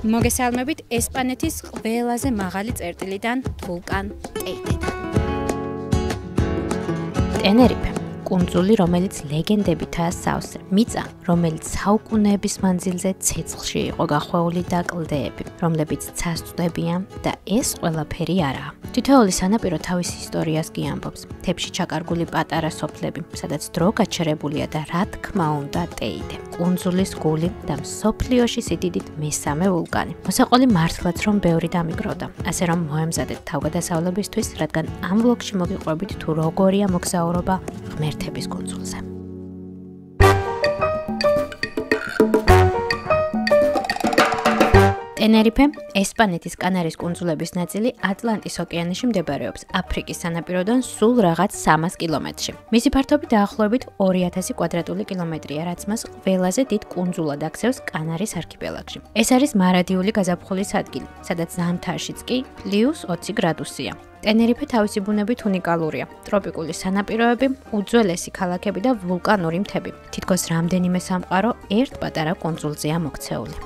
მოგესალმებით ესპანეთის ყველაზე მაღალი წერტილიდან ვულკან ტეიდედან. ტენერიფე კუნძული, რომელიც ლეგენდებითაა სავსე. მიწა, რომელიც საუკუნეების მანძილზე ცეცხლში იყო გახვეული და კლდეები, რომლებიც ცასწვდებიან და ეს ყველაფერი არაა. თითოეული სანაპირო თავის ისტორიას გიამბობს. მთებში ჩაკარგული პატარა სოფლები, სადაც დრო გაჩერებულია და რა თქმა უნდა ტეიდე. კუნძულის გული და მსოფლიოში სიდიდით მესამე ვულკანი. მოსაყოლი მართლაც რომ ბევრი დამიგროვდა. ასე რომ მოემზადეთ თავგადასავლებისთვის, რადგან ამ ვლოგში მოგიყვებით თუ როგორია მოგზაურობა ღმერთების კუნძულზე. ტენერიფე, ესპანეთის კანარის კუნძულების ნაწილი ატლანტის ოკეანეში მდებარეობს, აფრიკის სანაპიროდან სულ რაღაც 300 კილომეტრში. მისი ფართობი დაახლოებით 2000 კვადრატული კილომეტრია, რაც მას ყველაზე დიდ კუნძულად აქცევს კანარის არქიპელაგში. ეს არის მარადიული გაზაფხულის ადგილი, სადაც ზამთარშიც კი +20 გრადუსია. ტენერიფე თავისი ბუნებით უნიკალურია. ტროპიკული სანაპიროები, უძველესი ქალაქები და ვულკანური მთები. თითქოს რამდენიმე სამყარო ერთ პატარა კუნძულზეა მოქცეული.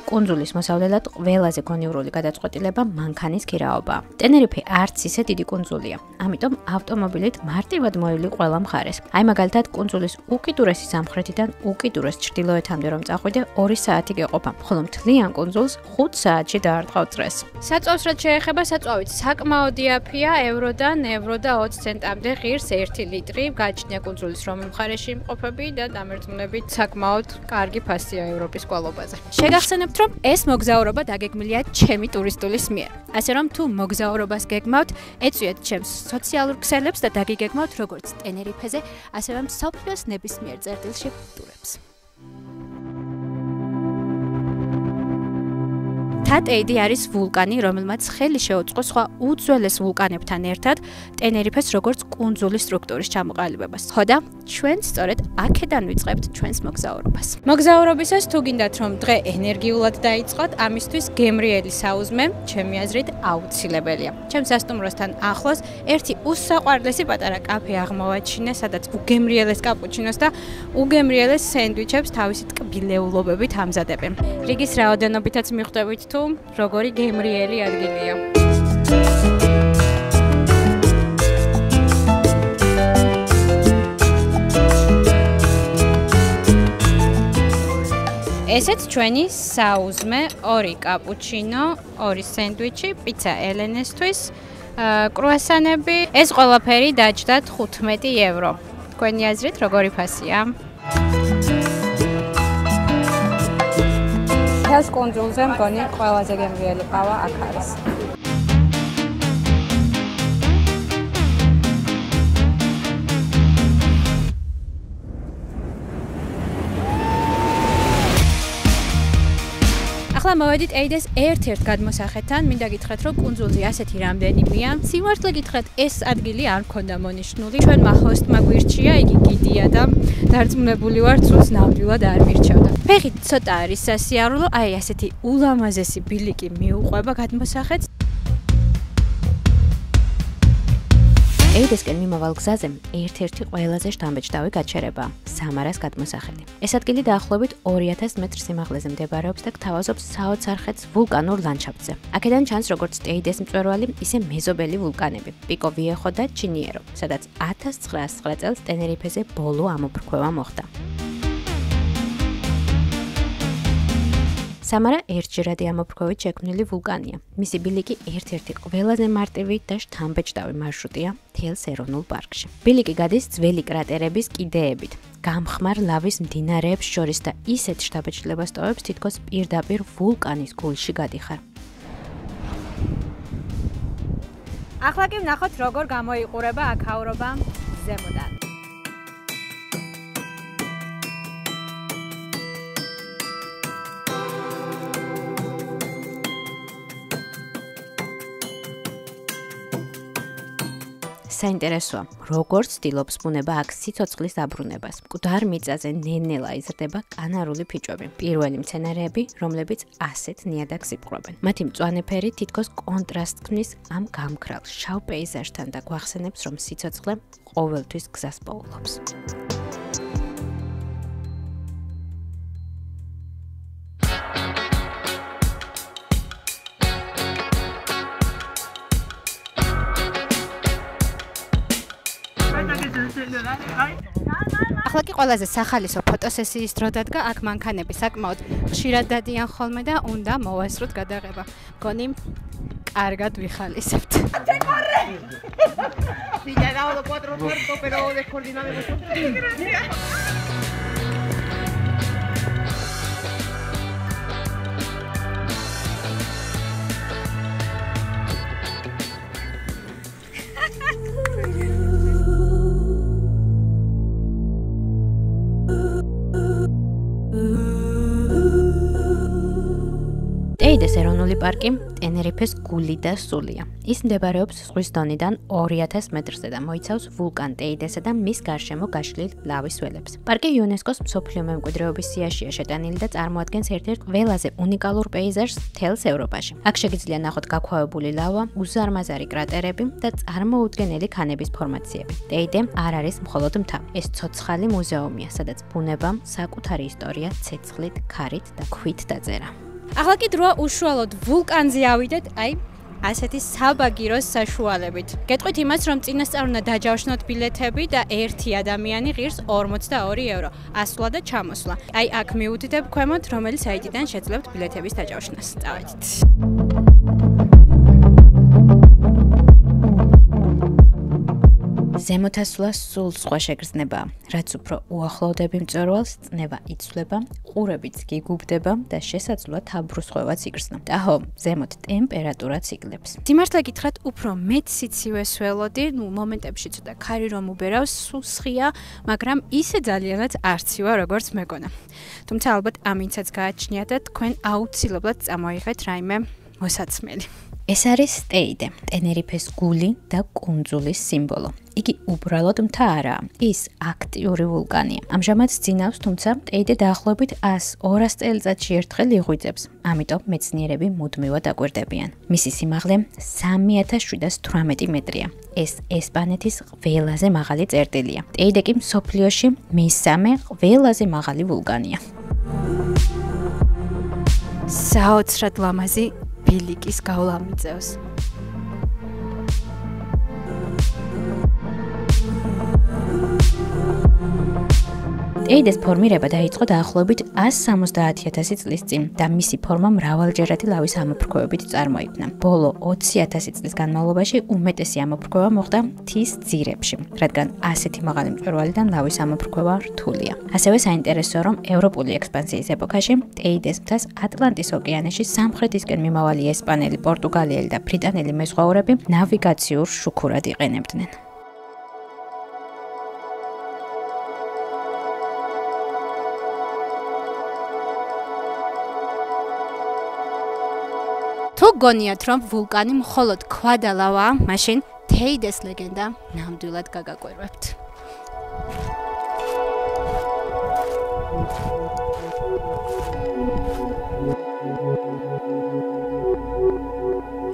კუნძულის მოსავლელად ყველაზე გონივრული გადაწყვეტილება მანქანის ქირაობაა. ტენერიფე არც ისე დიდი კუნძულია, ამიტომ ავტომობილით მარტივად მოივლი ყველა მხარეს. აი მაგალითად კუნძულის უკიდურესი სამხრეთიდან უკიდურეს ჩრდილოეთამდე რომ წახვიდე 2 საათი გეყოფა, ხოლო მთლიან კუნძულს 5 საათში დაარტყავ წრეს. საწვავს რაც შეეხება საწვავით საკმაოდ იაფია, ევროდან евро და 20 ცენტამდე ღირს 1 ლიტრი. გააჩნია კუნძულის რომელ მხარეში იმყოფები და დამერწმუნებით საკმაოდ კარგი ფასია ევროპის კვალობაზე. შეგახსენებთ რომ ეს მოგზაურობა დაგეგმილია ჩემი ტურისტულის მიერ. ასე რომ თუ მოგზაურობას გეგმავთ, ეწვიეთ ჩემს სოციალურ ქსელებს და დაგიგეგმავთ როგორც ტენერიფეზე, ასევე მსოფლიოს ნებისმიერ წერტილში ტურებს. ტეიდე არის ვულკანი, რომელმაც ხელი შეუწყო სხვა უძველეს ვულკანებთან ერთად ტენერიფეს როგორც კუნძულის სტრუქტურის ჩამოყალიბებას. ხო და ჩვენ სწორედ აქედან ვიწყებთ ჩვენს მოგზაურობას. მოგზაურობისას თუ გინდათ რომ დღე ენერგიულად დაიწყოთ, ამისთვის გემრიელი საუზმე, ჩემი აზრით, აუცილებელია. ჩემს სასტუმროსთან ახლოს ერთი უსაყვარლესი პატარა კაფე აღმოვაჩინე, სადაც უგემრიელეს კაპუჩინოს და უგემრიელეს სენდვიჩებს თავისი ტკბილეულობებით ამზადებენ. რიგის რაოდენობითაც მიხვდებით თუ როგორი გემრიელი ადგილია. ესეც ჩვენი საუზმე, 2 კაპუჩინო, 2 სენდვიჩი, პიცა ელენესთვის, კრუასანები. ეს ყველაფერი დაჯდათ 15 евро. თქვენი აზრით როგორი ფასია? ეს კუნძულზე მგონი ყველაზე გემრიელი ყავა აქ არის. ახლა მოვედით ეიდეს ერთ-ერთ გადმოსახედთან, მინდა გითხრათ რომ კუნძულზე ასეთი რამდენიმეა. სიმართლე გითხრათ, ეს ადგილი არ მქონდა მონიშნული. ჩვენმა ჰოსტმა გვირჩია, იგი გიდია და დარწმუნებული ვარ, სულს ნამდვილად არ მირჩევდა. ფეხით ცოტა არის სასიარულო, აი ასეთი ულამაზესი ბილიკი მიუყვება გადმოსახედს. ეიდესკენ მიმავალ გზაზე ერთ-ერთი ყველაზე შთამბეჭდავი გაჩერებაა სამარას გადმოსახედი. ეს ადგილი დაახლოებით 2000 მეტრ სიმაღლეზე მდებარეობს და გთავაზობს საოცარ ხეთს ვულკანურ ლანდშაფტზე. აქედან ჩანს როგორც ტეიდეს მწვერვალი, ისე მეზობელი ვულკანები, პიკო ვიეხო და ჩინიერო, სადაც 1909 წელს ტენერიფეზე ბოლო ამოფრქვევა მოხდა. სამარა ერთჯერადი ამოფრქვევით შექმნილი ვულკანია. მისი ბილიკი ერთ-ერთი ყველაზე მარტივი და შთამბეჭდავი მარშრუტია მთელს ეროვნულ პარკში. ბილიკი გადის ძველი კრატერების კიდეებით, გამხმარ ლავის მდინარეებს შორის და ისეთ შთაბეჭდილებას ტოვებს, თითქოს პირდაპირ ვულკანის გულში გადიხარ. ახლა კი ვნახოთ როგორ გამოიყურება აქაურობა ზემოდან. საინტერესოა, როგორც ცდილობს ბუნება აქ სიცოცხლის დაბრუნებას. მკვდარ მიწაზე ნენელა იზრდება კანარული ფიჭვები, პირველი მცენარეები, რომლებიც ასეთ ნიადაგს იპყრობენ. მათი მწვანე ფერი თითქოს კონტრასტს ქმნის ამ გამქრალ შავ პეიზაჟთან და გვახსენებს, რომ სიცოცხლე ყოველთვის გზას პოულობს. ახლა კი ყველაზე სახალისო ფოტოსესიის დრო დადგა, აქ მანქანები საკმაოდ ხშირად დადიან ხოლმე და უნდა მოვასწროთ გადაღება. მგონი კარგად ვიხალისებთ. ტეიდეს ეროვნული პარკი ტენერიფეს გული და სულია. ის მდებარეობს ზღვის დონიდან 2000 მეტრზე და მოიცავს ვულკან ტეიდესა და მის გარშემო გაშლილ ლავის ველებს. პარკი იუნესკოს მსოფლიო მემკვიდრეობის სიაშია შეტანილი და წარმოადგენს ერთ-ერთ ყველაზე უნიკალურ პეიზაჟს მთელს ევროპაში. აქ შეგიძლია ნახოთ გაქვავებული ლავა, უზარმაზარი კრატერები და წარმოუდგენელი ქანების ფორმაციები. ტეიდე არ არის მხოლოდ მთა. ეს ცოცხალი მუზეუმია, სადაც ბუნება, საკუთარი ისტორია ცეცხლით, ქარით და ქვით დაწერა. ახლა კი დროა უშუალოდ ვულკანზე ავიდეთ, ასეთი საბაგიროს საშუალებით. გეტყვით იმას, რომ წინასწარ უნდა დაჯავშნოთ ბილეთები და ერთი ადამიანი ღირს 42 евро. ასვლა და ჩამოსვლა. აქ მიუდიდებ ქვემოთ, რომელი საიტიდან შეძლებთ ბილეთების დაჯავშნას. წავედით. ზემოთასვლა სულ სხვა შეგრძნებაა. რაც უფრო უახლოვდები მწვერვალს, წნევა იცვლება, ყურებიც გიგუბდება და შესაძლოა თაბრუსხვევაც იგრძნო. და ხო, ზემოთ ტემპერატურაც იკლებს. სიმართლე გითხრათ, უფრო მეტ სიცივეს ველოდი, მომენტებში ცოტა ქარი რომ უბერავს, სუსხია, მაგრამ ისე ძალიანაც არცივა, როგორც მეგონა. თუმცა ალბათ ამინცაც გააჩნია და თქვენ აუცილებლად წამოიღეთ რაიმე მოსაცმელი. ეს არის ტეიდე, ტენერიფეს გული და კუნძულის სიმბოლო. იგი უბრალოდ მთა არაა, ის აქტიური ვულკანია. ამჟამად ძინავს, თუმცა ტეიდე დაახლოებით 100-200 წელიწადში ერთხელ იღვიძებს. ამიტომ მეცნიერები მუდმივად აკვირდებიან. მისი სიმაღლე 3718 მეტრია. ეს ესპანეთის ყველაზე მაღალი წერტილია. ტეიდე კი მსოფლიოში მესამე ყველაზე მაღალი ვულკანია. საოცრად ლამაზი ბილიკის გავლა მიწევს. ტეიდეს ფორმირება დაიწყო დაახლოებით 170,000 წლის წინ და მისი ფორმა მრავალჯერადი ლავის ამოფრქვევებით წარმოიქმნა. ბოლო 20,000 წლის განმავლობაში უმეტესი ამოფრქვევა მოხდა მთის ძირებში, რადგან ასეთი მაღალი მწვერვალიდან ლავის ამოფრქვევა რთულია. ასევე საინტერესოა, რომ ევროპული ექსპანსიის ეპოქაში ტეიდეს მთას ატლანტის ოკეანეში სამხრეთისკენ მიმავალი ესპანელი, პორტუგალიელი და ბრიტანელი მეზღვაურები ნავიგაციურ შუქურად იყენებდნენ. თუ გონიათ, რომ ვულკანი მხოლოდ ქვა და ლავაა, მაშინ ტეიდეს ლეგენდა ნამდვილად გაგაკვირვებთ.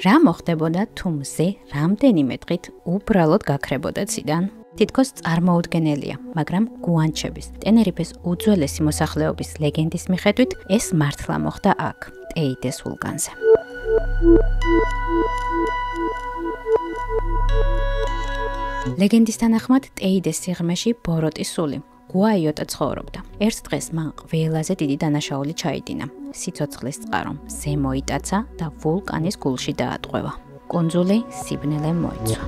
რა მოხდებოდა თუ მზე რამდენიმე დღით უბრალოდ გაქრებოდა ციდან? თითქოს წარმოუდგენელია, მაგრამ გუანჩების, ტენერიფეს უძველესი მოსახლეობის ლეგენდის მიხედვით, ეს მართლა მოხდა აქ, ტეიდეს ვულკანზე. ლეგენდის თანახმად, ტეიდეს სიღრმეში ბოროტი სული, გუაიოტა ცხოვრობდა. ერთ დღეს მან ყველაზე დიდი დანაშაული ჩაიდინა. სიცოცხლის წყარო მზე მოიტაცა და ვულკანის გულში დაატყვევა. კუნძული სიბნელე მოიცვა.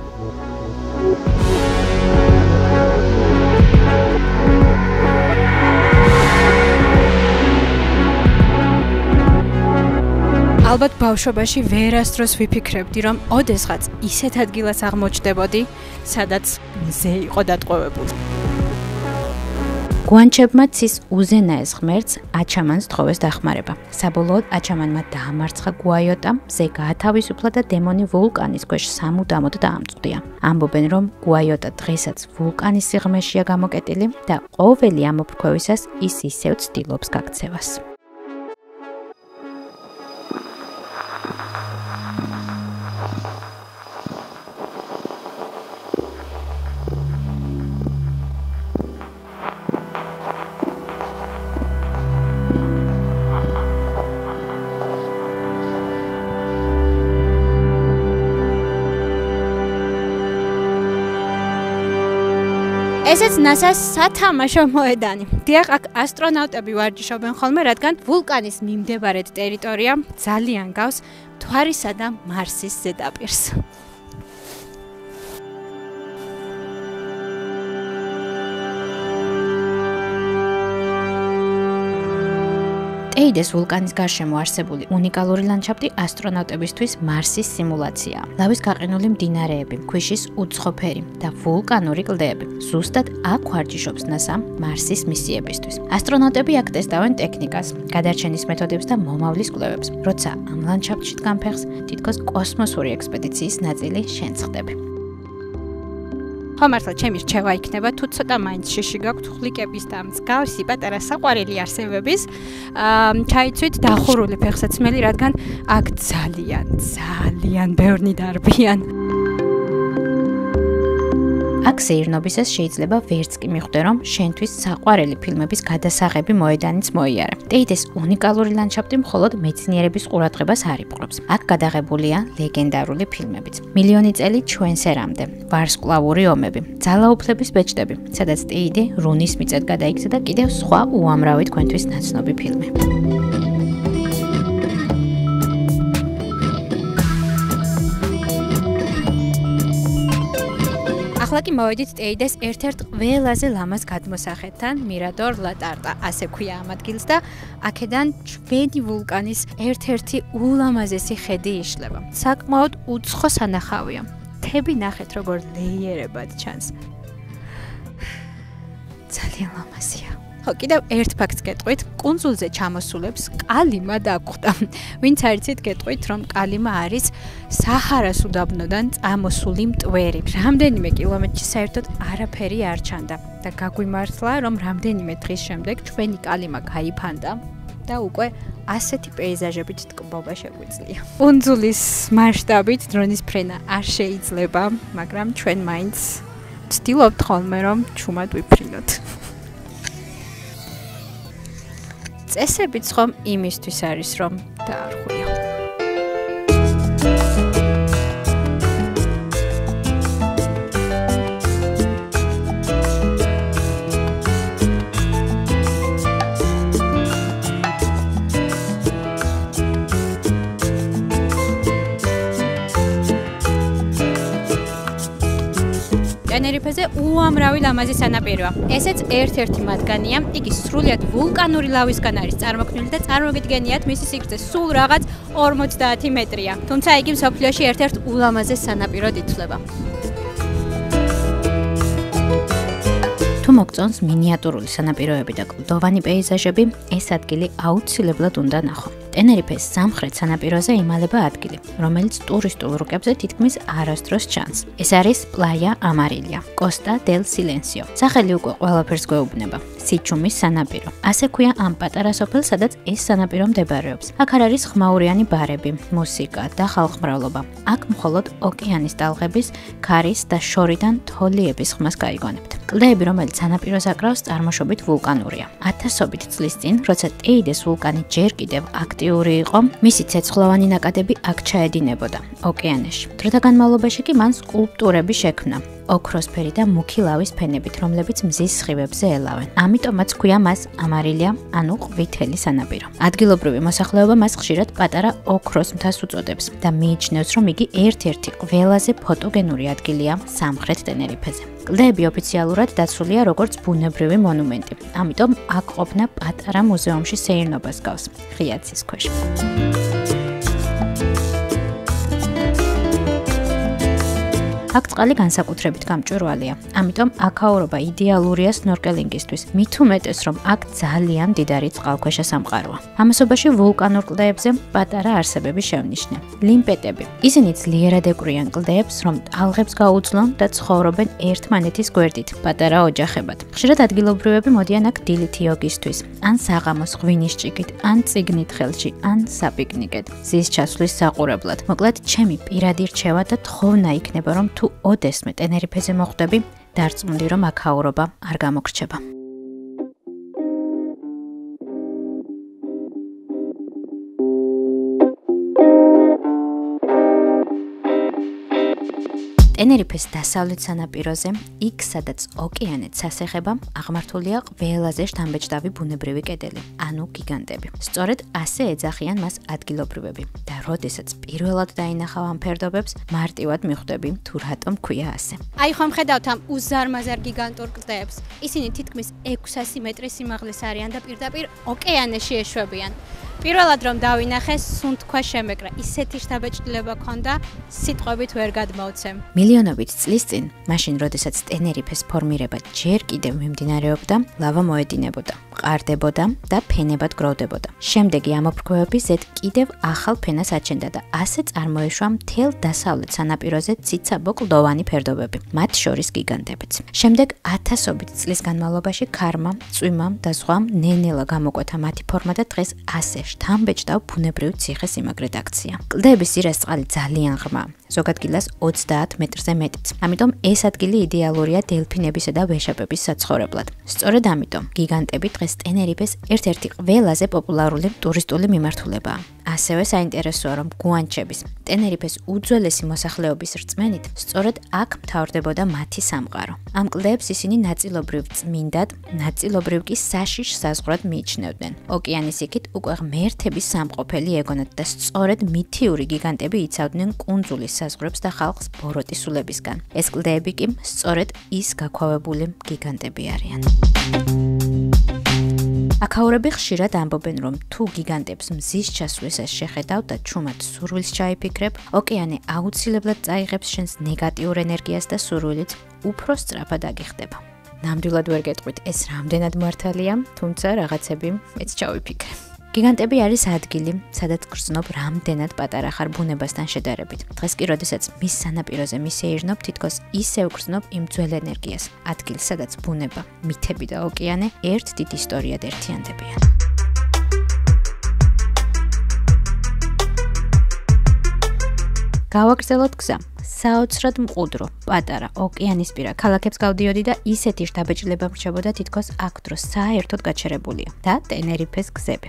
ალბათ ბავშვობაში ვერასდროს ვიფიქრებდი, რომ ოდესღაც ისეთ ადგილას აღმოჩნდებოდი, სადაც მზე იყო დატყვევებული. გუანჩებმა ცის უზენაეს ღმერთს აჩამანს თხოვეს დახმარება. საბოლოოდ აჩამანმა დაამარცხა გუაიოტა, მზე გაათავისუფლა და დემონი ვულკანის ქვეშ სამუდამოდ დაამწყვდია. ამბობენ, რომ გუაიოტა დღესაც ვულკანის სიღრმეშია გამოკეტილი და ყოველი ამოფრქვევისას ის ისევ ცდილობს გაქცევას. ესეც NASA-ს სათამაშო მოედანი. დიახ, აქ ასტრონავტები ვარჯიშობენ ხოლმე, რადგან ვულკანის მიმდებარედ ტერიტორია ძალიან გავს მთვარისა და მარსის ზედაპირს. ტეიდეს ვულკანის გარშემო არსებული უნიკალური ლანდშაფტი ასტრონავტებისთვის მარსის სიმულაციაა. ლავის გაყინული მდინარეები, ქვიშის უცხო ფერი და ვულკანური კლდეები. ზუსტად აქ ვარჯიშობს NASA მარსის მისიებისთვის. ასტრონავტები აქ ტესტავენ ტექნიკას, გადარჩენის მეთოდებს და მომავლის კვლევებს. როცა ამ ლანდშაფტში დგან ფეხს, თითქოს კოსმოსური ექსპედიციის ნაწილი შენც ხდები. ხო, მართლა ჩემი რჩევა იქნება, თუ ცოტა მაინც შეში გაქვთ ხვლიკების და მსგავსი პატარა საყვარელი არსებების, ჩაიცვით დახურული ფეხსაცმელი, რადგან აქ ძალიან ბევრი დარბიან. აქ სეირნობისას შეიძლება ვერც კი მიხვდე, რომ შენთვის საყვარელი ფილმების გადასაღები მოედანიც მოიარე. ტეიდეს უნიკალური ლანდშაფტი მხოლოდ მეცნიერების ყურადღებას არ იპყრობს. აქ გადაღებულია ლეგენდარული ფილმებიც. მილიონი წელი ჩვენს ერამდე, ვარსკვლავური ომები, ძალაუფლების ბეჭდები, სადაც ტეიდე რუნის მიწად გადაიქცა და კიდევ სხვა უამრავი თქვენთვის ნაცნობი ფილმი. ახლა კი მოვედით ტეიდეს ერთ-ერთ ყველაზე ლამაზ გადმოსახედთან, მირადორ ლა ტარტა, ასე ქვია ამ ადგილს და აქედან ჩვენი ვულკანის ერთ-ერთი ულამაზესი ხედი იშლება. საკმაოდ უცხო სანახავია. მთები ნახეთ, როგორ ლეიერებად ჩანს. ძალიან ლამაზია. ხო, კიდევ ერთ ფაქტს გეტყვით, კუნძულზე ჩამოსულებს კალიმა დაგვხვდა. ვინც არიცით, გეტყვით, რომ კალიმა არის საჰარას უდაბნოდან წამოსული მტვერი. რამდენიმე კილომეტრში საერთოდ არაფერი არ ჩანდა და გაგვიმართლა, რომ რამდენიმე დღის შემდეგ ჩვენი კალიმა გაიფანტა და უკვე ასეთი პეიზაჟებით ტკბობა შეგვიძლია. კუნძულის მასშტაბით დრონის ფრენა არ შეიძლება, მაგრამ ჩვენ მაინც ვცდილობთ ხოლმე, რომ ჩუმად ვიფრინოთ. წესებიც ხომ იმისთვის არის, რომ დაარღვიო. ტენერიფეზე უამრავი ლამაზი სანაპიროა. ესეც ერთ-ერთი მათგანია. იგი სრულიად ვულკანური ლავისგან არის წარმოქმნილი და წარმოგიდგენიათ, მისი სიგრძე სულ რაღაც 50 მეტრია. თუმცა იგი მსოფლიოში ერთ-ერთ ულამაზეს სანაპიროდ ითვლება. თუ მოგწონს მინიატურული სანაპიროები და კლდოვანი პეიზაჟები, ეს ადგილი აუცილებლად უნდა ნახო. ტენერიფეს სამხრეთ სანაპიროზე იმალება ადგილი, რომელიც ტურისტულ რუკებზე თითქმის არასდროს ჩანს. ეს არის პლაია ამარილია, კოსტა დელ სილენსიო. სახელი უკვე ყველაფერს გვეუბნება. სიჩუმის სანაპირო. ასე ქვია ამ პატარა სოფელს, სადაც ეს სანაპირო მდებარეობს. აქ არ არის ხმაურიანი ბარები, მუსიკა და ხალხმრავლობა. აქ მხოლოდ ოკეანის ტალღების, ქარის და შორიდან თოლიების ხმას გაიგონებთ. კლდეები, რომელიც სანაპიროს აკრავს, წარმოშობით ვულკანურია. ათასობით წლის წინ, როცა ტეიდეს ვულკანი ჯერ კიდევ აქტიური იყო, მისი ცეცხლოვანი ნაკადები აქ ჩაედინებოდა ოკეანეში. დროთა განმავლობაში კი მან სკულპტურები შექმნა. ოქროსფერი და მუქი ლავის ფენებით, რომლებიც მზის სხივებზე ელავენ. ამიტომაც ქვია მას ამარილია, ანუ ყვითელი სანაპირო. ადგილობრივი მოსახლეობა მას ხშირად პატარა ოქროს მთას უწოდებს და მიიჩნევს, რომ იგი ერთ-ერთი ყველაზე ფოტოგენური ადგილია სამხრეთ ტენერიფეზე. კლდეები ოფიციალურად დაცულია როგორც ბუნებრივი მონუმენტი. ამიტომ აქ ყოფნა პატარა მუზეუმში სეირნობას გავს, ღია ცის ქვეშ. აქ წყალი განსაკუთრებით გამჭვირვალეა, ამიტომ აქაურობა იდეალურია სნორკელინგისთვის, მით უმეტეს, რომ აქ ძალიან მდიდარი წყალქვეშა სამყაროა. ამასობაში ვულკანურ კლდეებზე პატარა არსებები შევნიშნე. ლიმპეტები. ისინი ძლიერად ეკვრიან კლდეებს, რომ ტალღებს გაუძლონ და ცხოვრობენ ერთმანეთის გვერდით, პატარა ოჯახებად. ხშირად ადგილობრივები მოდიან აქ დილით იოგისთვის, ან საღამოს ღვინის ჭიქით, ან წიგნით ხელში, ან საპიკნიკედ, ზის ჩასვლის საყურებლად. მოკლედ, ჩემი პირადი რჩევა და თხოვნა იქნება, რომ თუ ოდესმე ტენერიფეზე მოხვდები, დარწმუნდი, რომ აქაურობა არ გამოგრჩება. ტენერიფეს დასავლეთ სანაპიროზე, იქ სადაც ოკეანეც ასეხება, აღმართულია ყველაზე შთამბეჭდავი ბუნებრივი კედელი, ანუ გიგანტები. სწორედ ასე ეძახიან მას ადგილობრივები და როდესაც პირველად დაინახავ ამ ფერდობებს, მარტივად მიხვდები თუ რატომ ქვია ასე. აი ხომ ხედავთ ამ უზარმაზარ გიგანტურ კლდეებს. ისინი თითქმის 600 მეტრის სიმაღლის არიან და პირდაპირ ოკეანეში ეშვებიან. პირველად რომ დავინახე, სუნთქვა შემეკრა. ისეთი შთაბეჭდილება ქონდა, სიტყვებით ვერ გადმოვცემ. მილიონობით წლის წინ, მაშინ როდესაც ტენერიფეს ფორმირება ჯერ კიდევ მიმდინარეობდა, ლავა მოედინებოდა, მყარდებოდა და ფენებად გროვდებოდა. შემდეგი ამოფრქვევები ზედ კიდევ ახალ ფენას აჩენდა და ასე წარმოეშვა მთელ დასავლეთ სანაპიროზე ციცაბო კლდოვანი ფერდობები, მათ შორის გიგანტებიც. შემდეგ ათასობით წლის განმავლობაში ქარმა, წვიმამ და ზღვამ ნელ-ნელა გამოკვეთა მათი ფორმა და დღეს ასე შთამბეჭდავ ბუნებრივ ციხე-სიმაგრედ აქცია. კლდეების სირასწყალი ძალიან ღრმაა, ზოგ ადგილას 30 მეტრზე მეტიც. ამიტომ ეს ადგილი იდეალურია დელფინებისა და ვეშაპების საცხოვრებლად. სწორედ ამიტომ გიგანტები დღეს ტენერიფეს ერთ-ერთი ყველაზე პოპულარული ტურისტული მიმართულებაა. ასევე საინტერესოა, რომ გუანჩების, ტენერიფეს უძველესი მოსახლეობის რწმენით, სწორედ აქ მთავრდებოდა მათი სამყარო. ამ კლდეებს ისინი ნაწილობრივ წმინდად, ნაწილობრივ კი საშიშ საზღვრად მიიჩნევდნენ. ოკეანის იქით უკვე ღმერთების სამყოფელი ეგონათ და სწორედ მითიური გიგანტები იცავდნენ კუნძულის საზღვრებს და ხალხს ბოროტისულებისგან. ეს კლდეები კი სწორედ ის გაქვავებული გიგანტები არიან. აქაურები ხშირად ამბობენ, რომ თუ გიგანტებს მზის ჩასვლისას შეხედავ და ჩუმად სურვილს ჩაიფიქრებ, ოკეანე აუცილებლად წაიღებს შენს ნეგატიურ ენერგიას და სურვილიც უფრო სწრაფად აგიხდება. ნამდვილად ვერ გეტყვით, ეს რამდენად მართალია, თუმცა რაღაცები მეც ჩავიფიქრე. გიგანტები არის ადგილი, სადაც გრძნობ რამდენად პატარა ხარ ბუნებასთან შედარებით. დღეს კი, როდესაც მის სანაპიროზე მისეირნობ, თითქოს ისევ გრძნობ იმ ძველ ენერგიას, ადგილს, სადაც ბუნება, მითები და ოკეანე ერთ დიდ ისტორიად ერთიანდებიან. გავაგრძელოთ გზა. საოცრად მყუდრო, პატარა, ოკეანისპირა ქალაქებს გავდიოდი და ისეთი შთაბეჭდილება მრჩებოდა, თითქოს აქ დრო საერთოდ გაჩერებულია და ტენერიფეს გზები.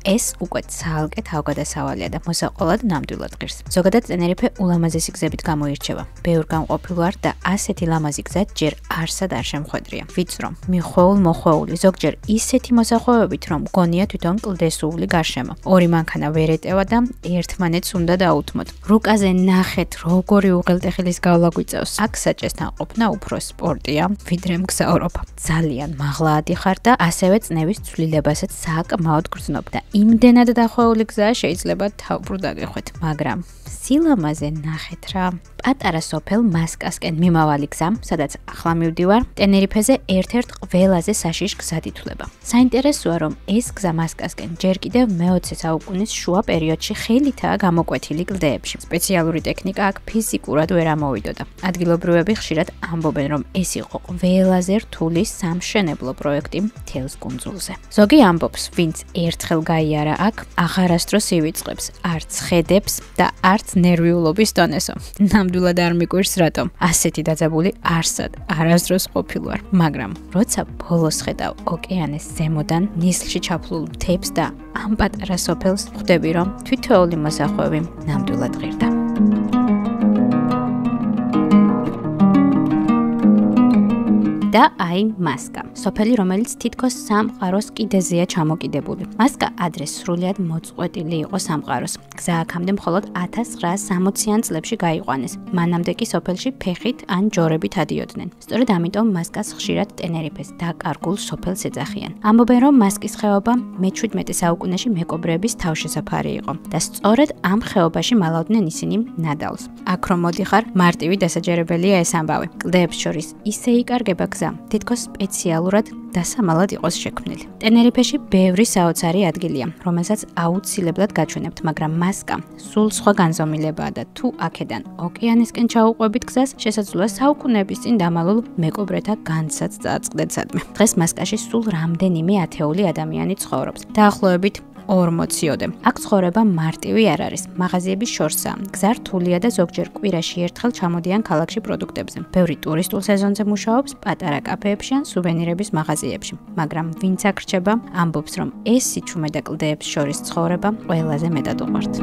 ეს უკვე ცალკე თავგადასავალია და მოსაყოლად ნამდვილად ღირს. ზოგადად ტენერიფე ულამაზესი გზებით გამოირჩევა. ბევრ გამყოფილ ვარ და ასეთი ლამაზი გზა ჯერ არსად არ შემხვედრია. ვიწრო, მიხვეულ-მოხვეული, ზოგჯერ ისეთი მოსახვევებით, რომ გონია თვითონ კლდესული გარშემო. ორი მანქანა ვერ ეტევა და ერთმანეთს უნდა დაუთმოთ. რუკაზე ნახეთ, როგორი უღელტეხილის გავლა გვიწევს. აქ საჭესთან ყოფნა უფრო სპორტია, ვიდრე მგზავრობა. ძალიან მაღლა ადიხარ და ასევე წნევის ცვლილებასაც საკმაოდ გრძნობ და იმდენად დახვეული გზა შეიძლება თავბრუდ აგეხვეთ, მაგრამ სილამაზე ნახეთ რა. პატარა სოფელ მასკასკენ მიმავალი გზა, სადაც ახლა მივდივარ, ტენერიფეზე ერთ-ერთ ყველაზე საშიშ გზად ითვლება. საინტერესოა, რომ ეს გზა მასკასკენ ჯერ კიდევ მე-20 საუკუნის შუა პერიოდში ხელითაა გამოკვეთილი კლდეებში. სპეციალური ტექნიკა აქ ფიზიკურად ვერ ამოვიდოდა. ადგილობრივები ხშირად ამბობენ, რომ ეს იყო ყველაზე რთული სამშენებლო პროექტი მთელს კუნძულზე. ზოგი ამბობს, ვინც ერთხელ გაიარა აქ, აღარასდროს ივიწყებს, არც ხედებს და არც ნერვიულობის დონესო. ნამდვილად არ მიგვირს რატომ. ასეთი დაძაბული არსად არასდროს ყოფილვარ, მაგრამ როცა ბოლოს ხედავ ოკეანეს ზემოდან, ნისლში ჩაფლულ მთებს და ამ პატარა სოფელს, ხვდები, რომ თითოეული მოსახვევი ნამდვილად ღირდა. და აი მასკა, სოფელი, რომელიც თითქოს სამყაროს კიდეზეა ჩამოკიდებული. მასკა ადრე სრულიად მოწყვეტილი იყო სამყაროს. გზა აქამდე მხოლოდ 1960-იან წლებში გაიყვანეს. მანამდე კი სოფელში ფეხით ან ჯორებით ადიოდნენ. სწორედ ამიტომ მასკას ხშირად ტენერიფეს დაკარგულ სოფელს ეძახიან. ამბობენ, რომ მასკის ხეობა მე-17 საუკუნეში მეკობრეების თავშესაფარი იყო და სწორედ ამ ხეობაში მალავდნენ ისინი ნადავლს. აქ რომ მოდიხარ, მარტივი დასაჯერებელია ეს ამბავი. კლდეებს შორის ისე იკარგება გზა, თითქოს სპეციალურად დასამალად იყოს შექმნილი. ტენერიფეში ბევრი საოცარი ადგილია, რომელსაც აუცილებლად გაჩვენებთ, მაგრამ მასკა სულ სხვა განზომილებაა და თუ აქედან ოკეანისკენ ჩაუყვებით გზას, შესაძლოა საუკუნეების წინ დამალულ მეკობრეთა განცაც წააწყდეთ სადმე. დღეს მასკაში სულ რამდენიმე ათეული ადამიანი ცხოვრობს. დაახლოებით 40-ოდე. აქ ცხოვრება მარტივი არ არის. მაღაზიების შორსაა. გზა რთულია და ზოგჯერ კვირაში ერთხელ ჩამოდიან ქალაქში პროდუქტებზე. ბევრი ტურისტულ სეზონზე მუშაობს პატარა კაფეებში ან სუვენირების მაღაზიებში. მაგრამ ვინც აქ რჩება, ამბობს, რომ ეს სიჩუმე და კლდეებს შორის ცხოვრება ყველაზე მეტად უყვართ.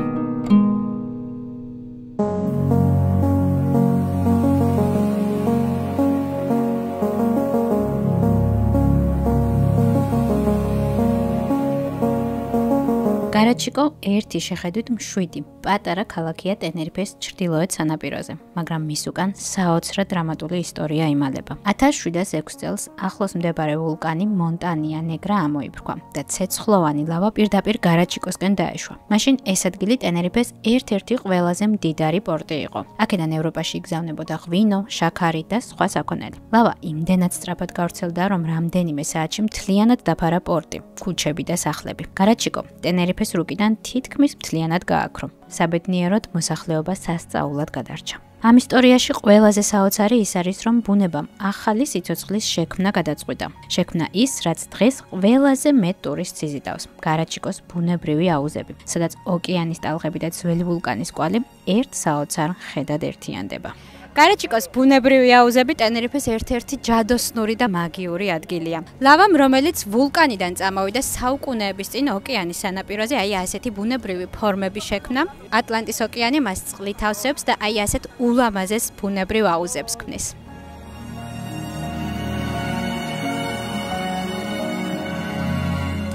გარაჩიკო ერთი შეხედვით მშვიდი პატარა ქალაქია ტენერიფეს ჩრდილოეთ სანაპიროზე, მაგრამ მის უკან საოცრად დრამატული ისტორია იმალება. 1706 წელს ახლოს მდებარე ვულკანი მონტანია ნეგრა ამოიბრქვა და ცეცხლოვანი ლავა პირდაპირ გარაჩიკოსკენ დაეშვა. მაშინ ეს ადგილი ტენერიფეს ერთ-ერთი ყველაზე მდიდარი პორტი იყო. აქედან ევროპაში იგზავნებოდა ღვინო, შაქარი და სხვა საქონელი. ლავა იმდენად სწრაფად გავრცელდა, რომ რამდენიმე საათში მთლიანად დაფარა პორტი, ქუჩები და სახლები. გარაჩიკო ტენერიფეს რუკიდან თითქმის მთლიანად გააქრო. საბედნიეროდ მოსახლეობა სასწაულად გადარჩა. ამ ისტორიაში ყველაზე საოცარი ის არის, რომ ბუნებამ ახალი სიცოცხლის შექმნა გადაწყვიტა. შექმნა ის, რაც დღეს ყველაზე მეტ ტურისტს იზიდავს. გარაჩიკოს ბუნებრივი აუზები, სადაც ოკეანის ტალღები და ძველი ვულკანის კვალი ერთ საოცარ ხედად ერთიანდება. გარაჩიკოს ბუნებრივი აუზები ტენერიფეს ერთ-ერთი ჯადოსნური და მაგიური ადგილია. ლავამ, რომელიც ვულკანიდან წამოვიდა საუკუნეების წინ ოკეანის სანაპიროზე, ასეთი ბუნებრივი ფორმები შექმნა. ატლანტის ოკეანე მას წყლით ავსებს და ასეთ ულამაზეს ბუნებრივ აუზებს ქმნის.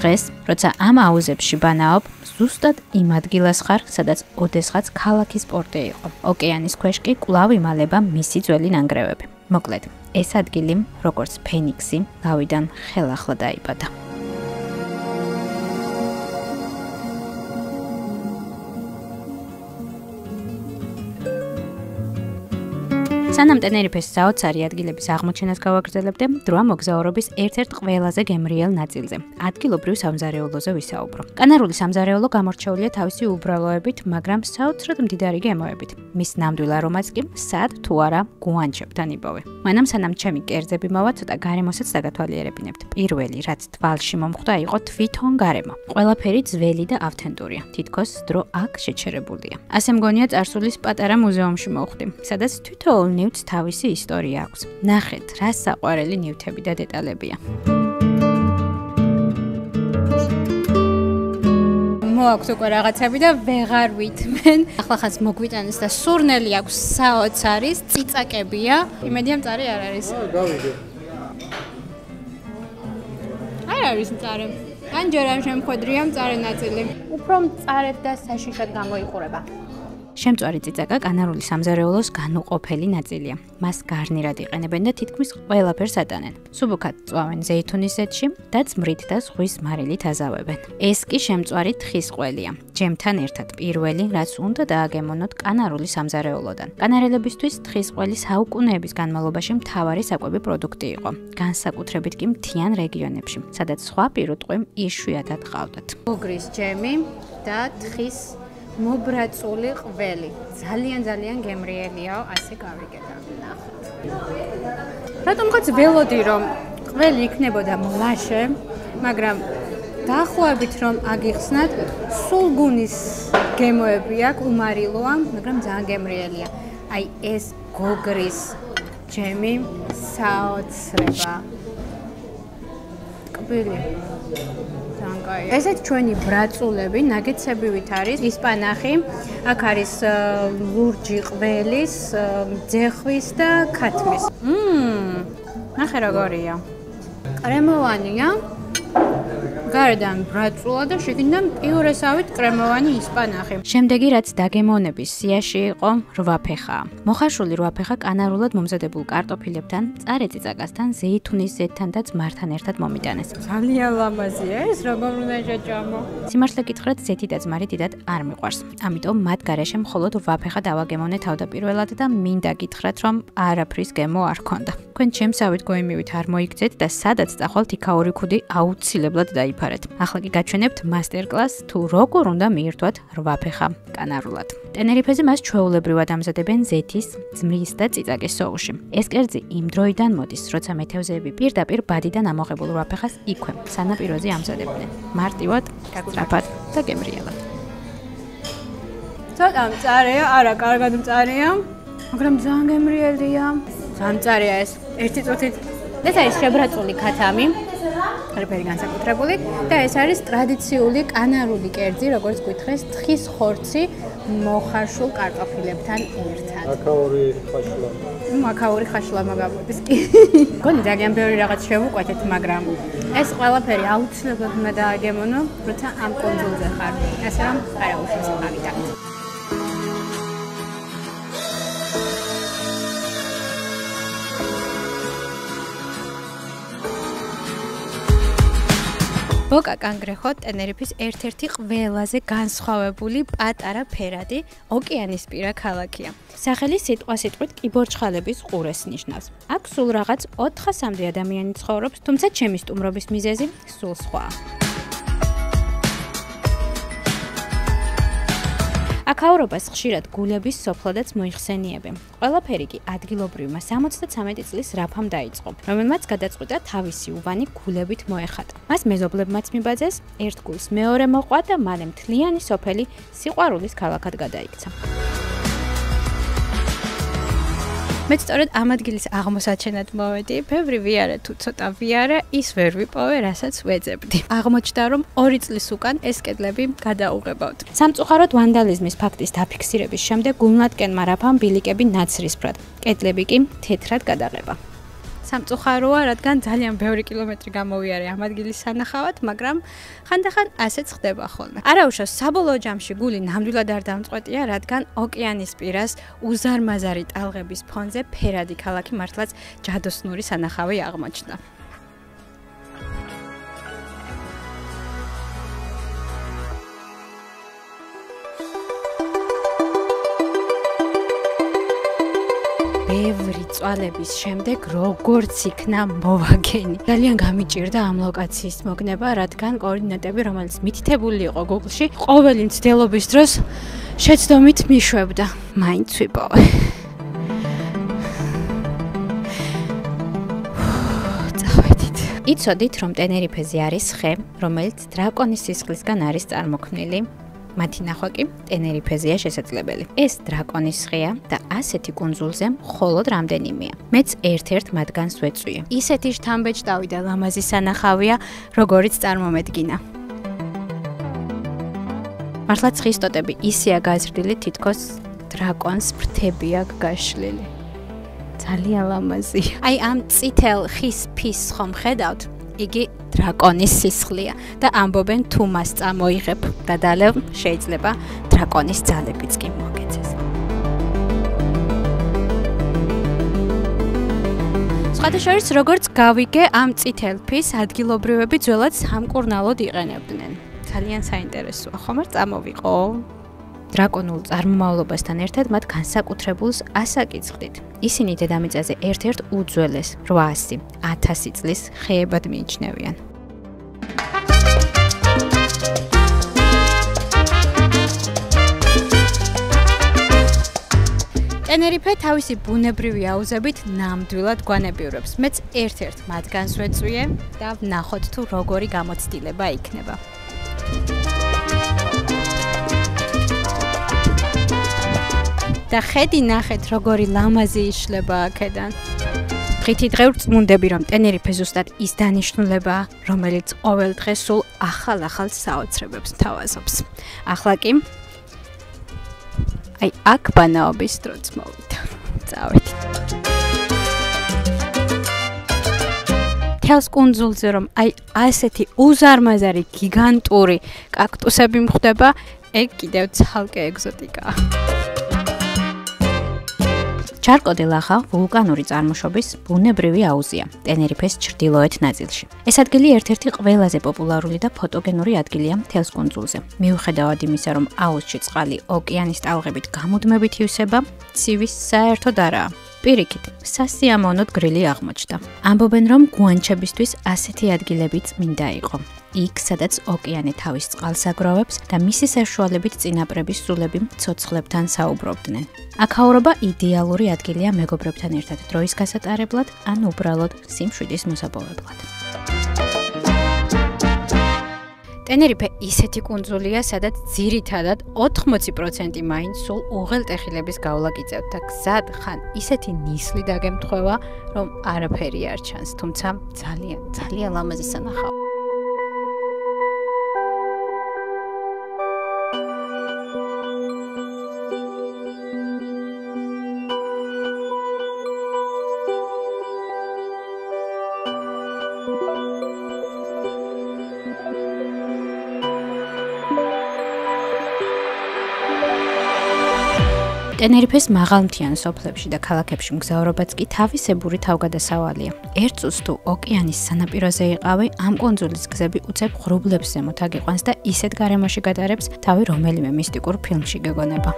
დღეს, როცა ამ აუზებში ბანაობ, ზუსტად იმ ადგილას ხარ, სადაც ოდესღაც ქალაქის პორტი იყო. ოკეანის ქვეშ კი კვლავ იმალება მისი ძველი ნანგრევები. მოკლედ, ეს ადგილი, როგორც ფენიქსი, ლავიდან ხელახლა დაიბადა. სანამ ტენერიფეს საოცარი ადგილების აღმოჩენას გავაგრძელებდე, დროა მოგზაურობის ერთ-ერთ ყველაზე გემრიელ ნაწილზე, ადგილობრივ სამზარეულოზე ვისაუბრო. კანარული სამზარეულო გამორჩეულია თავისი უბრალოებით, მაგრამ საოცრად მდიდარი გემოებით. მის ნამდვილ არომატს კი სად თუ არა გუანჩებთან იპოვე. მანამ სანამ ჩემი კერძები მოვა, ცოტა გარემოსაც დაგათვალიერებინებთ. პირველი, რაც თვალში მომხვდა, იყო თვითონ გარემო. ყველაფერი ძველი და ავთენტურია. თითქოს დრო აქ შეჩერებულია. ასე მგონია წარსულის პატარა მუზეუმში მოვხვდი, სადაც თითოეულ ნივთს თავისი ისტორია აქვს. ნახეთ, რა საყვარელი ნივთები და დეტალებია. მოაქვს უკვე რაღაცები და ვეღარ ვითმენ. ახლა ხაც მოგვიტანეს და სურნელი აქვს საოცარი, წიწაკებია. იმედია მწარე არ არის. გავიგე. არ არის მწარე. ან ჯერ არ შემხვედრია მწარე ნაწილი. უფრო მწარედ და საშიშად გამოიყურება. შემწვარი წიწაკა კანარული სამზარეულოს განუყოფელი ნაწილია. მას გარნირად იყენებენ და თითქმის ყველაფერს ატანენ. სუბუქად წვავენ ზეითუნის ზეთში და ძმრით და ზღვის მარილით აზავებენ. ეს კი შემწვარი თხის ყველია. ჯემთან ერთად პირველი, რაც უნდა დააგემონოთ კანარული სამზარეულოდან. კანარელებისთვის თხის ყველი საუკუნეების განმავლობაში მთავარი საკვები პროდუქტი იყო. განსაკუთრებით კი მთიან რეგიონებში, სადაც სხვა პირუტყვი იშვიათად ყავდათ. უგრის ჯემი და თხის მობრაწული ყველი. ძალიან გემრიელიაო, ასე გავიგეთ. ნახეთ. რატომღაც ველოდი რომ ყველი იქნებოდა მლაშე, მაგრამ დაახლოებით რომ აგიხსნათ, სულგუნის გემოები აქვს, უმარილოა, მაგრამ ძალიან გემრიელია. ეს გოგრის ჯემი საოცრება. ტკბილი. ესეც ჩვენი ბრაწულები, ნაგეცებივით არის ისპანახი, აქ არის ლურჯი ყველის, ძეხვის და ქათმის. ნახე როგორია. კრემოვანია. გარედან ბრაწულა და შიგნიდან პიურესავით კრემოვანი ისპანახი. შემდეგი რაც დაგემონების სიაში იყო, რვაფეხა. მოხარშული რვაფეხა კანარულად მომზადებულ კარტოფილებთან, მწარე წიწაკასთან, ზეითუნის ზეთთან და ძმართან ერთად მომიტანეს. ძალიან ლამაზია ეს, როგორ უნდა შეჭამო. სიმართლე გითხრათ, ზეთი და ძმარი დიდად არ მიყვარს. ამიტომ მათ გარეშე მხოლოდ რვაფეხა დავაგემონე თავდაპირველად და მინდა გითხრათ, რომ არაფრის გემო არ ქონდა. თქვენ ჩემსავით გოიმივით არ მოიგძეთ და სადაც წახვალთ იქაური ქუდი აუცილებლად დაიფარეთ. ახლა კი გაჩვენებთ მასტერკლასს თუ როგორ უნდა მიირთვათ რვაფეხა კანარულად. ტენერიფეზე მას ჩვეულებრივად ამზადებენ ზეთის, ძმრის და წიწაკის სოუსში. ეს კერძი იმ დროიდან მოდის, როცა მეთევზეები პირდაპირ ბადიდან ამოღებულ რვაფეხას იქვე, სანაპიროზე ამზადებდნენ. მარტივად, სწრაფად და გემრიელად. ცოტა მწარეა, არა, კარგად მწარეა, მაგრამ ძალიან გემრიელია. ძალიან მწარეა ეს. ერთი წუთით. ეს არის შებრაწული ქათამი. ყველაფერი განსაკუთრებული და ეს არის ტრადიციული კანარული კერძი, როგორც გითხრეს, თხის ხორცი მოხარშულ კარტოფილებთან ერთად. აქაური ხაშლა მაგაბრობის კი. გონი ძალიან ბევრი რაღაც შევუყვეთეთ, მაგრამ ეს ყველაფერი აუცილებლად უნდა დააგემონო, როცა ამ კონძულზე ხარ. ასე რომ არა უშავს ავიდეთ. ბოკა კანგრეხო ტენერიფის ერთ-ერთი ყველაზე განსხვავებული პატარა ფერადი ოკეანისპირა ქალაქია. სახელი სიტყვასიტყვით კიბორჩხალების ყურეს ნიშნავს. აქ სულ რაღაც 400-მდე ადამიანი ცხოვრობს, თუმცა ჩემი სტუმრობის მიზეზი სულ სხვა. აქაურობას ხშირად გულების სოფლადაც მოიხსენიებენ. ყველაფერი კი ადგილობრივმა 73 წლის რაფამ დაიწყო, რომელმაც გადაწყვიტა თავისი უბანი გულებით მოეხატა. მას მეზობლებმაც მიბაძეს, ერთ გულს მეორე მოყვა და მალე მთლიანი სოფელი სიყვარულის ქალაქად გადაიქცა. მე სწორედ ამ ადგილის აღმოსაჩენად მოვედი, ბევრი ვიარე თუ ცოტა ვიარე, ის ვერ ვიპოვე, რასაც ვეძებდი. აღმოჩნდა, რომ 2 წლის უკან ეს კედლები გადაუღებავთ. სამწუხაროდ ვანდალიზმის ფაქტის დაფიქსირების შემდეგ გულნატკენმა რაფამ ბილიკები ნაცრისფრად, კედლები კი თეთრად გადაღება. სამწუხაროა, რადგან ძალიან ბევრი კილომეტრი გამოვიარე ამ ადგილის სანახავად, მაგრამ ხანდახან ასეც ხდება ხოლმე. არაუშავს საბოლოო ჯამში გული ნამდვილად არ დამწყვეტია, რადგან ოკეანისპირას უზარმაზარი ტალღების ფონზე ფერადი ქალაქი მართლაც ჯადოსნური სანახავი აღმოჩნდა. ბევრი წვალების შემდეგ როგორც იქნა მოვაგენი. ძალიან გამიჭირდა ამ ლოკაციის მოგნება, რადგან კოორდინატები, რომელიც მითითებული იყო Google-ში, ყოველი მცდელობის დროს შეცდომით მიშვებდა. მაინც ვიპოვე. წავედით. იცოდით, რომ ტენერიფეზე არის ხე, რომელიც დრაკონის სისხლისგან არის წარმოქმნილი. მათი ნახვა კი ტენერიფეზეა შესაძლებელი. ეს დრაკონის ხეა და ასეთი კუნძულზე მხოლოდ რამდენიმეა. მეც ერთ-ერთ მათგანს ვეწვიე. ისეთი შთამბეჭდავი და ლამაზი სანახავია, როგორიც წარმომედგინა. მართლა ცხის ტოტები ისეა გაზრდილი, თითქოს დრაკონს ფრთები აქვს გაშლილი. ძალიან ლამაზია. აი ამ წითელ ხის ფისს ხომ ხედავთ? იგი დრაკონის სისხლია და ამბობენ თუ მას წამოიღებ და დალევ შეიძლება დრაკონის ძალებიც კი მოგეცეს. სხვადასხვა როგორც გავიგე ამ წითელ ფისს ადგილობრივები ძველად სამკურნალოდ იყენებდნენ. ძალიან საინტერესოა, ხომ არ წამოვიყო? დრაკონულ წარმომავლობასთან ერთად მათ განსაკუთრებულს ასაკიცხდით. ისინი დედამიწაზე ერთ-ერთ უძველეს 800-1000 წლის ხეებად მიიჩნევიან. ტენერიფე თავისი ბუნებრივი აუზებით ნამდვილად გვანებიურებს. მეც ერთ-ერთ მათგანს ვეწვიე და ვნახოთ თუ როგორი გამოცდილება იქნება. და ხედი ნახეთ, როგორი ლამაზი იშლება აქედან. დღითი დღე ვწმუნდები, რომ ტენერიფე ზუსტად ის დანიშნულებაა, რომელიც ყოველ დღე სულ ახალ-ახალ საოცრებებს თავაზობს. ახლა კი აი აქ ბანაობის დროც მოვიდა. წავედით. თელს კუნძულზე რომ აი ასეთი უზარმაზარი გიგანტური კაქტუსები მხვდება, ეგ კიდევ ცალკე ეგზოტიკაა. ჩარკო-დე-ლახა ვულკანური წარმოშობის ბუნებრივი აუზია ტენერიფეს ჩრდილოეთ ნაწილში. ეს ადგილი ერთ-ერთი ყველაზე პოპულარული და ფოტოგენური ადგილია მთელს კუნძულზე. მიუხედავად იმისა, რომ აუზში წყალი ოკეანის ტალღებით გამუდმებით ივსება, ცივის საერთოდ არაა. პირიქით, სასიამოვნოდ გრილი აღმოჩნდა. ამბობენ, რომ გუანჩებისთვის ასეთი ადგილები წმინდა იყო. იქ, სადაც ოკეანე თავის წყალს აგროვებს და მისი საშუალებით წინაპრების სულები ცოცხლებთან საუბრობდნენ. აქაურობა იდეალური ადგილია მეგობრებთან ერთად დროის გასატარებლად ან უბრალოდ სიმშვიდის მოსაპოვებლად. ტენერიფე ისეთი კუნძულია, სადაც ძირითადად 80% მაინც სულ უღელტეხილების გავლა გიწევთ და გზად ხან ისეთი ნისლი დაგემთხვევა, რომ არაფერი არ ჩანს, თუმცა ძალიან ლამაზი სანახავია. ტენერიფეს მაღალმთიან სოფლებში და ქალაქებში მგზავრობაც კი თავისებური თავგადასავალია. ერთ წუთს თუ ოკეანის სანაპიროზე იყავი, ამ კუნძულის გზები უცებ ღრუბლებს ზემოთ აგიყვანს და ისეთ გარემოში გატარებს თავი რომელიმე მისტიკურ ფილმში გეგონება.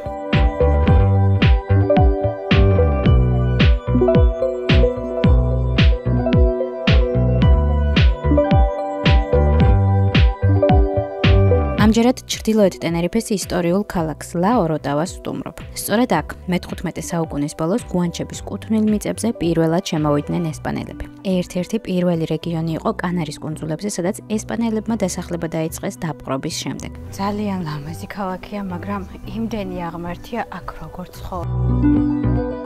ამჯერად ჩრდილოეთ ტენერიფეს ისტორიულ ქალაქს ლა-ოროტავას ვსტუმრობ. სწორედ აქ მე-15 საუკუნის ბოლოს გუანჩების კუთვნილ მიწებზე პირველად შემოვიდნენ ესპანელები. ერთ-ერთი პირველი რეგიონი იყო კანარის კუნძულებზე, სადაც ესპანელებმა დასახლება დაიწყეს დაპყრობის შემდეგ. ძალიან ლამაზი ქალაქია, მაგრამ იმდენი აღმართია აქ როგორ ცხოვრობ.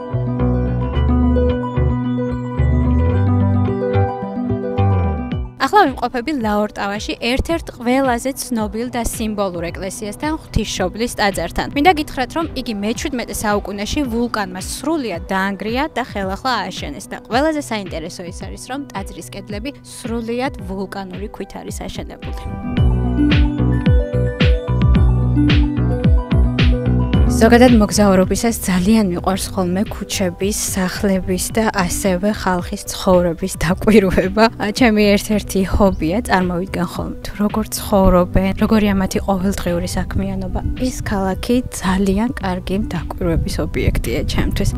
ახლა ვიმყოფები ლა-ოროტავაში ერთ-ერთ ყველაზე ცნობილ და სიმბოლურ ეკლესიასთან, ღვთისმშობლის ტაძართან. მინდა გითხრათ, რომ იგი მე-17 საუკუნეში ვულკანმა სრულიად დაანგრია და ხელახლა ააშენეს და ყველაზე საინტერესო ის არის, რომ ტაძრის კედლები სრულიად ვულკანური ქვით არის აშენებული. ზოგადად მოგზაურობისას ძალიან მიყვარს ხოლმე ქუჩების, სახლების და ასევე ხალხის ცხოვრების დაკვირვება. ჩემი ერთ-ერთი ჰობია, წარმოვიდგენ ხოლმე თუ როგორ ცხოვრობენ, როგორია მათი ყოველდღიური საქმიანობა. ეს ქალაქი ძალიან კარგი დაკვირვების ობიექტია ჩემთვის.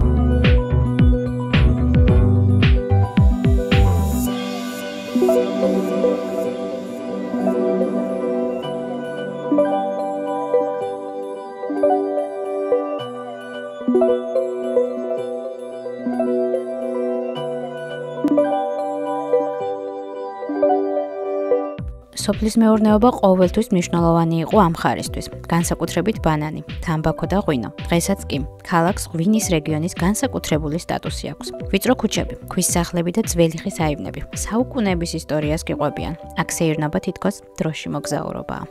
სოფლის მეურნეობა ყოველთვის მნიშვნელოვანი იყო ამ მხარისთვის, განსაკუთრებით ბანანი, თამბაქო და ღვინო. დღესაც კი ქალაქს ღვინის რეგიონის განსაკუთრებული სტატუსი აქვს. ვიწრო ქუჩები, ქვის სახლები და ძველი ხის აივნები საუკუნეების ისტორიას გიყვებიან. აქ სეირნობა თითქოს დროში მოგზაურობაა.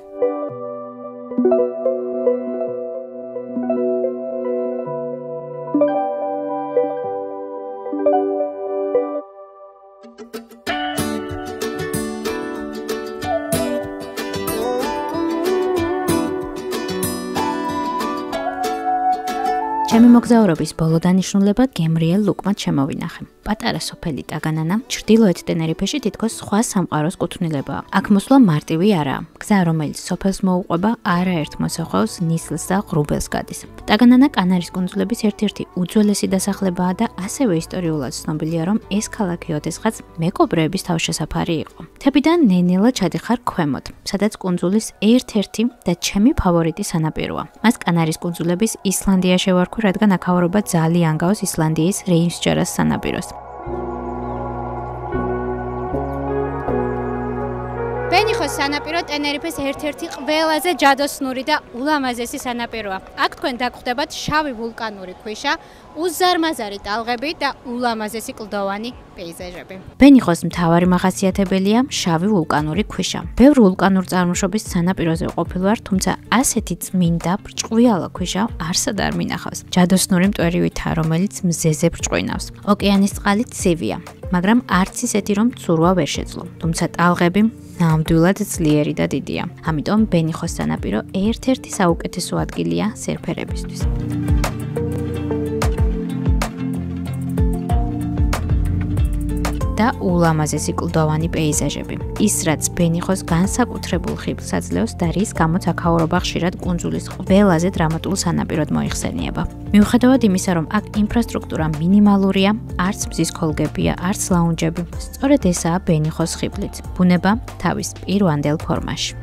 ჩემი მოგზაურობის ბოლო დანიშნულება გემრიელ ლუკმად შემოვინახე. პატარა სოფელი ტაგანანა ჩრდილოეთ ტენერიფეში თითქოს სხვა სამყაროს კუთვნილებაა. აქ მოსვლა მარტივი არაა. გზა, რომელიც სოფელს მოუყვება, არაერთ მოსახვეოს ნისლს და ღრუბელს გადის. ტაგანანა კანარის კუნძულების ერთ-ერთი უძველესი დასახლებაა და ასევე ისტორიულად ცნობილია, რომ ეს ქალაქი ოდესღაც მეკობრეების თავშესაფარი იყო. მთებიდან ნენელა ჩადიხარ ქვემოთ, სადაც კუნძულის ერთ-ერთი და ჩემი ფავორიტი სანაპიროა. მას კანარის კუნძულების ისლანდია შევარქვი, რადგან აქაურობა ძალიან გავს ისლანდიის რეიმსჯერას სანაპიროს. ბენიხოს სანაპირო ტენერიფეს ერთ-ერთი ყველაზე ჯადოსნური და ულამაზესი სანაპიროა. აქ თქვენ დაგხვდებათ შავი ვულკანური ქვიშა, უზარმაზარი ტალღები და ულამაზესი კლდოვანი პეიზაჟები. ბენიხოს მთავარი მახასიათებელია შავი ვულკანური ქვიშა. ბევრ ვულკანურ წარმოშობის სანაპიროზე ყოფილ ვარ, თუმცა ასეთი წმინდა ბრჭყვიალა ქვიშა არსად არ მინახავს. ჯადოსნური მტვერივითა, რომელიც მზეზე ბრჭყვინავს. ოკეანის წყალი ცივია, მაგრამ არც ისეთი, რომ ცურვა ვერ შეძლო. თუმცა ტალღები ნამდვილად ძლიერი და დიდია. ამიტომ ბენიხოს სანაპირო ერთ-ერთი საუკეთესო ადგილია სერფერებისთვის. და ულამაზესი კლდოვანი პეიზაჟები. ის, რაც ბენიხოს განსაკუთრებულ ხიბლს აძლევს და რის გამოც აქაურობა ხშირად კუნძულის ყველაზე დრამატულ სანაპიროდ მოიხსენიება. მიუხედავად იმისა, რომ აქ ინფრასტრუქტურა მინიმალურია, არც მზის ქოლგებია, არც ლაუნჯები, სწორედ ესაა ბენიხოს ხიბლიც. ბუნება თავის პირვანდელ ფორმაში.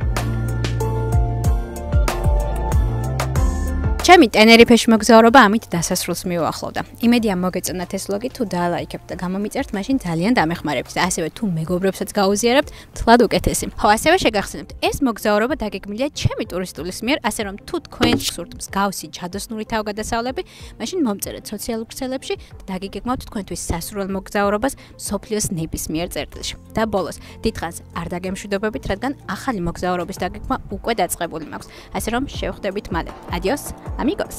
ჩემი ტენერიფეში მოგზაურობა ამით დასასრულს მიუახლოვდა. იმედია მოგეწონათ ეს ვლოგი, თუ დაალაიქებთ და გამომიწერთ, მაშინ ძალიან დამეხმარებთ. ასევე თუ მეგობრებსაც გაუზიარებთ, თლად უკეთესი. ხო, ასევე შეგახსენებთ, ეს მოგზაურობა დაგეგმილია ჩემი ტურისტულის მიერ, ასე რომ თუ თქვენ გსურთ მსგავსი ჯადოსნური თავგადასავლები, მაშინ მომწერეთ სოციალურ ქსელებში და დაგიგეგმავთ თქვენთვის სასურველ მოგზაურობას მსოფლიოს ნებისმიერ წერტილში. და ბოლოს, დიდხანს არ დაგემშვიდობებით, რადგან ახალი მოგზაურობის დაგეგმა უკვე დაწყებული მაქვს. ასე რომ შევხვდებით მალე. Adiós, amigos!